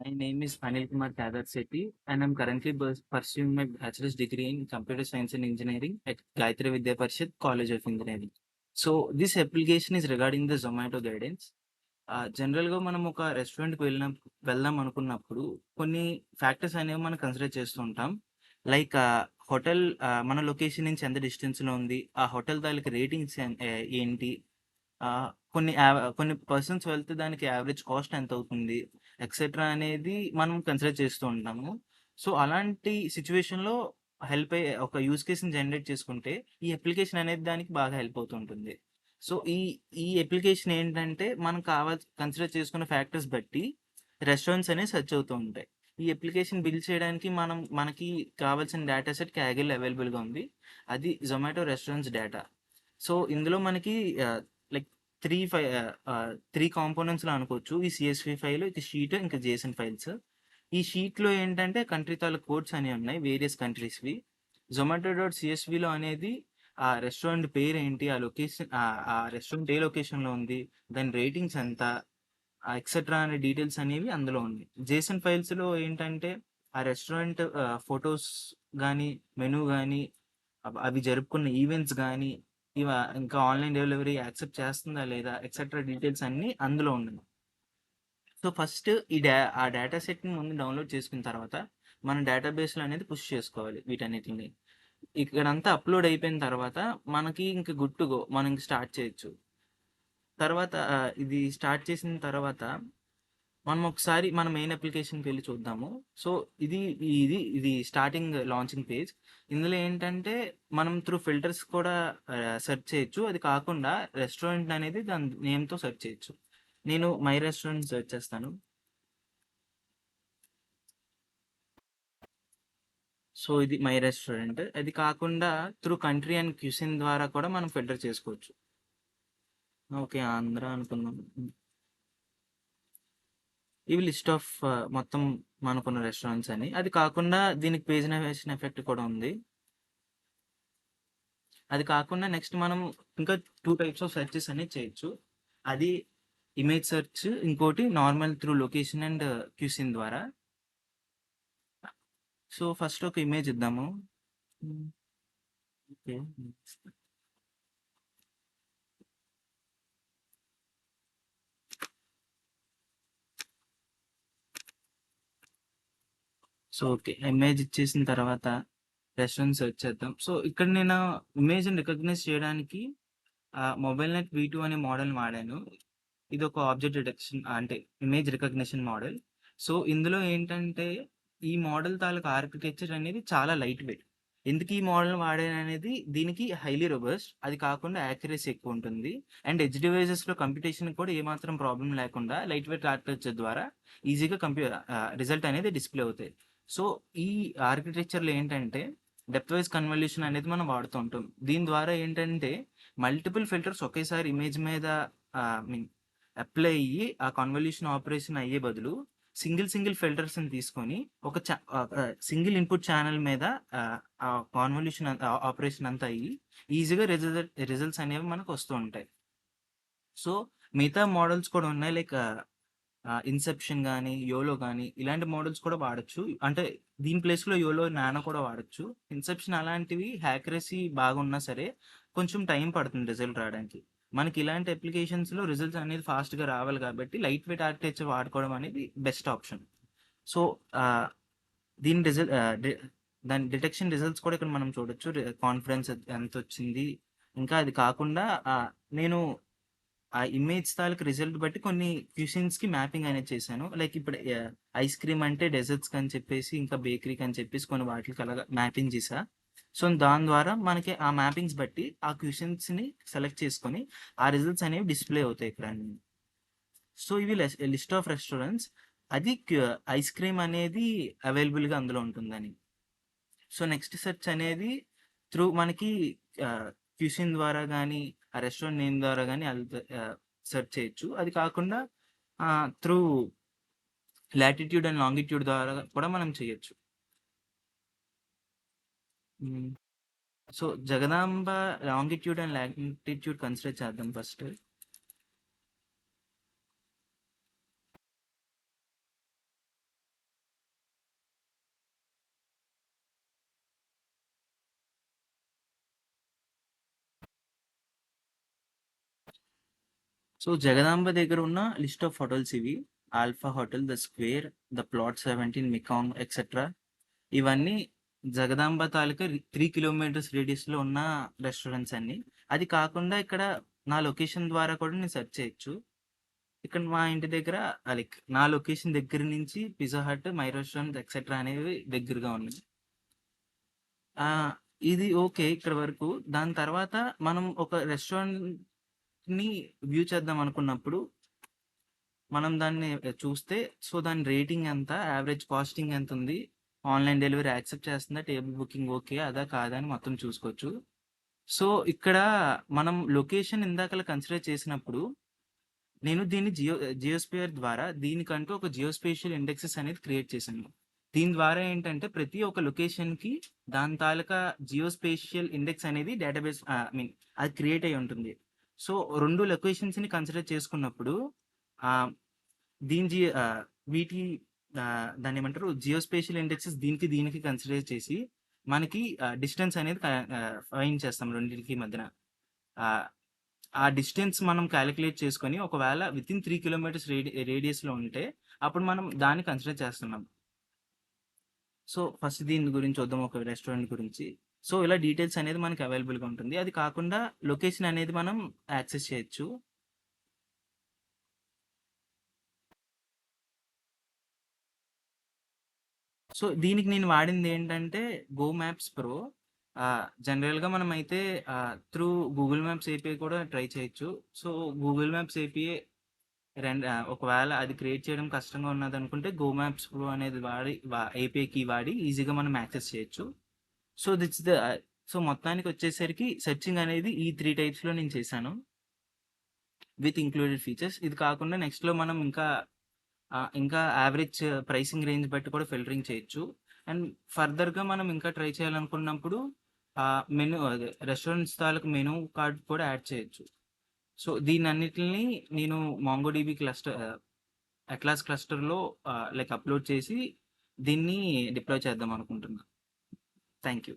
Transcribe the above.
My name is Anil Kumar Kadar Sethi, and I'm currently pursuing my bachelor's degree in computer science and engineering at Gayatri Vidya Parishad College of Engineering. So, this application is regarding the Zomato guidance. జనరల్‌గా మనం ఒక రెస్టారెంట్‌కి వెళ్దాం అనుకున్నప్పుడు కొన్ని factors అనేవి మనం consider చేస్తూ ఉంటాం. లైక్ మన లొకేషన్ నుంచి ఎంత డిస్టెన్స్‌లో ఉంది? ఆ హోటల్ తాలూకు రేటింగ్స్ ఏంటి? కొన్ని పర్సన్స్ వెళ్తే దానికి యావరేజ్ కాస్ట్ ఎంతవుతుంది? ఎక్సెట్రా అనేది మనం కన్సిడర్ చేస్తూ ఉంటాము. సో, అలాంటి సిట్యుయేషన్‌లో హెల్ప్ అయ్యే ఒక యూజ్ కేస్‌ని జనరేట్ చేసుకుంటే, ఈ అప్లికేషన్ అనేది దానికి బాగా హెల్ప్ అవుతూ ఉంటుంది. సో, ఈ ఈ అప్లికేషన్ ఏంటంటే, మనం కన్సిడర్ చేసుకున్న ఫ్యాక్టర్స్ బట్టి రెస్టారెంట్స్ అనేవి సెర్చ్ అవుతూ ఉంటాయి. ఈ అప్లికేషన్ బిల్డ్ చేయడానికి మనకి కావాల్సిన డేటా సెట్ కాగిల్ అవైలబుల్‌గా ఉంది. అది జొమాటో రెస్టారెంట్స్ డేటా. సో, ఇందులో మనకి లైక్ 3 కాంపోనెంట్స్‌లా అనుకోవచ్చు. ఈ సీఎస్‌వి ఫైల్, ఇక షీట్, ఇంకా జేసన్ ఫైల్స్. ఈ షీట్‌లో ఏంటంటే కంట్రీ తాలూకు కోడ్స్ అనేవి ఉన్నాయి. వేరియస్ కంట్రీస్‌వి. జొమాటో డాట్ సీఎస్‌విలో అనేది ఆ రెస్టారెంట్ పేరేంటి? ఆ రెస్టారెంట్ ఏ లొకేషన్‌లో ఉంది? దాని రేటింగ్స్ ఎంత? ఎక్సెట్రా అనే డీటెయిల్స్ అనేవి అందులో ఉన్నాయి. జేసన్ ఫైల్స్‌లో ఏంటంటే ఆ రెస్టారెంట్ ఫోటోస్ గానీ, మెనూ గానీ, అవి జరుపుకున్న ఈవెంట్స్ గానీ, ఇంకా ఆన్‌లైన్ డెలివరీ యాక్సెప్ట్ చేస్తుందా లేదా? ఎక్సెట్రా డీటెయిల్స్ అన్నీ అందులో ఉన్నాయి. సో, ఫస్ట్ ఆ డేటా సెట్‌ని ముందు డౌన్‌లోడ్ చేసుకున్న తర్వాత, మన డేటాబేస్‌లో అనేది పుష్ చేసుకోవాలి వీటన్నిటిని. ఇక్కడంతా అప్‌లోడ్ అయిపోయిన తర్వాత, మనకి ఇంక గుడ్ టు గో. మనం ఇంక స్టార్ట్ చేయొచ్చు. తర్వాత ఇది స్టార్ట్ చేసిన తర్వాత, మనం ఒకసారి మన మెయిన్ అప్లికేషన్‌కి వెళ్లి చూద్దాము. సో, ఇది ఇది స్టార్టింగ్ లాంచింగ్ పేజ్. ఇందులో ఏంటంటే, మనం త్రూ ఫిల్టర్స్ కూడా సెర్చ్ చేయొచ్చు. అది కాకుండా రెస్టారెంట్ అనేది దాని నేమ్‌తో సెర్చ్ చేయొచ్చు. నేను మై రెస్టారెంట్ సెర్చ్ చేస్తాను. సో, ఇది మై రెస్టారెంట్. అది కాకుండా త్రూ కంట్రీ అండ్ క్యూసిన్ ద్వారా కూడా మనం ఫిల్టర్ చేసుకోవచ్చు. ఓకే. ఆంధ్ర అనుకుందాం. ఇవి లిస్ట్ ఆఫ్ మొత్తం మనకున్న రెస్టారెంట్స్ అని. అది కాకుండా దీనికి పేజ్ నావిగేషన్ ఎఫెక్ట్ కూడా ఉంది. అది కాకుండా నెక్స్ట్ మనం ఇంకా 2 టైప్స్ ఆఫ్ సెర్చెస్ అనేది చేయొచ్చు. అది ఇమేజ్ సెర్చ్, ఇంకోటి normal through location and cuisine ద్వారా. సో, ఫస్ట్ ఒక ఇమేజ్ ఇద్దాము. హ్మ్. ఓకే. So, okay. ఇమేజ్ ఇచ్చేసిన తర్వాత రెస్టారెంట్ సెర్చ్ చేద్దాం. సో, ఇక్కడ నేను ఇమేజ్‌ని రికగ్నైజ్ చేయడానికి మొబైల్ నెట్ V2 అనే మోడల్‌ని వాడాను. ఇదొక ఆబ్జెక్ట్ డిటెక్షన్ అంటే ఇమేజ్ రికగ్నిషన్ మోడల్. సో, ఇందులో ఏంటంటే ఈ మోడల్ తాలూకు ఆర్కిటెక్చర్ అనేది చాలా లైట్ వెయిట్. ఎందుకు ఈ మోడల్‌ని వాడాననేది దీనికి హైలీ రోబస్ట్. అది కాకుండా యాక్యురసీ ఎక్కువుంటుంది. అండ్ ఎడ్జ్ డివైసెస్‌లో కంప్యూటేషన్‌కి కూడా ఏమాత్రం ప్రాబ్లమ్ లేకుండా లైట్ వెయిట్ ఆర్కిటెక్చర్ ద్వారా ఈజీగా రిజల్ట్ అనేది డిస్‌ప్లే అవుతాయి. సో, ఈ ఆర్కిటెక్చర్‌లో ఏంటంటే డెప్త్ వైస్ కన్వల్యూషన్ అనేది మనం వాడుతూ ఉంటాం. దీని ద్వారా ఏంటంటే మల్టిపుల్ ఫిల్టర్స్ ఒకేసారి ఇమేజ్ మీద మీన్ అప్లై అయ్యి ఆ కన్వల్యూషన్ ఆపరేషన్ అయ్యే బదులు సింగిల్ ఫిల్టర్స్‌ని తీసుకొని ఒక సింగిల్ ఇన్‌పుట్ ఛానెల్ మీద ఆ కాన్వల్యూషన్ ఆపరేషన్ అంతా అయ్యి ఈజీగా రిజల్ట్స్ అనేవి మనకు వస్తూ ఉంటాయి. సో, మిగతా మోడల్స్ కూడా ఉన్నాయి. లైక్ ఇన్సెప్షన్ గానీ, యోలో గానీ ఇలాంటి మోడల్స్ కూడా వాడొచ్చు. అంటే దీని ప్లేస్‌లో యోలో, నానో కూడా వాడొచ్చు. ఇన్సెప్షన్ అలాంటివి యాక్యురసీ బాగున్నా సరే కొంచెం టైం పడుతుంది రిజల్ట్ రావడానికి. మనకి ఇలాంటి అప్లికేషన్స్‌లో రిజల్ట్స్ అనేది ఫాస్ట్‌గా రావాలి కాబట్టి లైట్ వెయిట్ ఆర్కిటెక్చర్ వాడుకోవడం అనేది బెస్ట్ ఆప్షన్. సో, ఆహ్, దీని రిజల్ట్ దాని డిటెక్షన్ రిజల్ట్స్ కూడా ఇక్కడ మనం చూడొచ్చు. కాన్ఫిడెన్స్ ఎంతొచ్చింది. ఇంకా అది కాకుండా నేను ఆ ఇమేజ్ తాలూకు రిజల్ట్ బట్టి కొన్ని క్యూషన్స్‌కి మ్యాపింగ్ అనేది చేశాను. లైక్ ఇప్పుడు ఐస్ క్రీమ్ అంటే డెజర్ట్స్‌కని చెప్పేసి, ఇంకా బేకరీకని చెప్పేసి కొన్ని వాటిలకి అలాగా మ్యాపింగ్ చేశా. సో, దాని ద్వారా మనకి ఆ మ్యాపింగ్స్ బట్టి ఆ క్యూషన్స్‌ని సెలెక్ట్ చేసుకొని, ఆ రిజల్ట్స్ అనేవి డిస్‌ప్లే అవుతాయి ఇక్కడ. సో, ఇవి లిస్ట్ ఆఫ్ రెస్టారెంట్స్. అది ఐస్ క్రీమ్ అనేది అవైలబుల్‌గా అందులో ఉంటుందని. సో, నెక్స్ట్ సెర్చ్ అనేది త్రూ మనకి క్యూసిన్ ద్వారా గానీ, ఆ రెస్టారెంట్ నేమ్ ద్వారా గానీ సెర్చ్ చేయొచ్చు. అది కాకుండా త్రూ లాటిట్యూడ్ అండ్ లాంగిట్యూడ్ ద్వారా కూడా మనం చేయొచ్చు. Hmm. So, Jagadamba longitude and latitude consider చేద్దాం ఫస్ట్. సో జగదాంబ దగ్గర ఉన్న లిస్ట్ ఆఫ్ హోటల్స్ ఇవి. Alpha hotel, the square, the plot 17, Mekong etcetera. ఇవన్నీ జగదాంబ తాలూకా 3 కిలోమీటర్స్ రేడియస్లో ఉన్న రెస్టారెంట్స్ అన్ని. అది కాకుండా ఇక్కడ నా లొకేషన్ ద్వారా కూడా నేను సెర్చ్ చేయొచ్చు. ఇక్కడ మా ఇంటి దగ్గర లైక్ నా లొకేషన్ దగ్గర నుంచి Pizza Hut, my restaurant etcetera అనేవి దగ్గరగా ఉన్నాయి. ఆ, ఇది ఓకే ఇక్కడ వరకు. దాని తర్వాత మనం ఒక రెస్టారెంట్ని వ్యూ చేద్దాం అనుకున్నప్పుడు మనం దాన్ని చూస్తే, సో దాని రేటింగ్ ఎంత, యావరేజ్ కాస్టింగ్ ఎంత ఉంది, ఆన్లైన్ డెలివరీ యాక్సెప్ట్ చేస్తుందా, టేబుల్ బుకింగ్ ఓకే అదా కాదా అని మొత్తం చూసుకోవచ్చు. సో ఇక్కడ మనం లొకేషన్ ఇందాకలా కన్సిడర్ చేసినప్పుడు నేను దీన్ని జియోస్పియర్ ద్వారా దీనికంటూ ఒక జియోస్పేషియల్ ఇండెక్సెస్ అనేది క్రియేట్ చేశాను. దీని ద్వారా ఏంటంటే ప్రతి ఒక్క లొకేషన్కి దాని తాలూకా జియోస్పేషియల్ ఇండెక్స్ అనేది డేటాబేస్ మీన్ అది క్రియేట్ అయి ఉంటుంది. సో 2 లొకేషన్స్ని కన్సిడర్ చేసుకున్నప్పుడు ఆ, దీని వీటి దాన్ని ఏమంటారు జియోస్పేషియల్ ఇండెక్సెస్ దీనికి దీనికి కన్సిడర్ చేసి మనకి డిస్టెన్స్ అనేది ఫైండ్ చేస్తాం రెండింటికి మధ్యన. ఆ, ఆ డిస్టెన్స్ మనం క్యాలిక్యులేట్ చేసుకొని ఒకవేళ వితిన్ 3 కిలోమీటర్స్ రేడియస్లో ఉంటే అప్పుడు మనం దాన్ని కన్సిడర్ చేస్తున్నాం. సో ఫస్ట్ దీని గురించి చూద్దాం, ఒక రెస్టారెంట్ గురించి. సో ఇలా డీటెయిల్స్ అనేది మనకి అవైలబుల్గా ఉంటుంది. అది కాకుండా లొకేషన్ అనేది మనం యాక్సెస్ చేయొచ్చు. సో దీనికి నేను వాడింది ఏంటంటే గో మ్యాప్స్ ప్రో. జనరల్గా మనం అయితే త్రూ గూగుల్ మ్యాప్స్ ఏపీఐ కూడా ట్రై చేయొచ్చు. సో గూగుల్ మ్యాప్స్ ఏపీఐ ఒకవేళ అది క్రియేట్ చేయడం కష్టంగా ఉన్నది అనుకుంటే గో మ్యాప్స్ ప్రో అనేది వాడి ఏపీఐకి వాడి ఈజీగా మనం యాక్సెస్ చేయొచ్చు. సో దిట్స్ ద సో మొత్తానికి వచ్చేసరికి సెర్చింగ్ అనేది ఈ 3 టైప్స్లో నేను చేశాను విత్ ఇంక్లూడెడ్ ఫీచర్స్. ఇది కాకుండా నెక్స్ట్లో మనం ఇంకా యావరేజ్ ప్రైసింగ్ రేంజ్ బట్టి కూడా ఫిల్టరింగ్ చేయొచ్చు. అండ్ ఫర్దర్గా మనం ఇంకా ట్రై చేయాలనుకున్నప్పుడు మెనూ అదే రెస్టారెంట్స్ తాలూకు మెనూ కార్డ్ కూడా యాడ్ చేయొచ్చు. సో దీని అన్నిటిని నేను మాంగోడిబి క్లస్టర్ అట్లాస్ క్లస్టర్లో లైక్ అప్లోడ్ చేసి దీన్ని డిప్లాయ్ చేద్దాం అనుకుంటున్నాను. Thank you.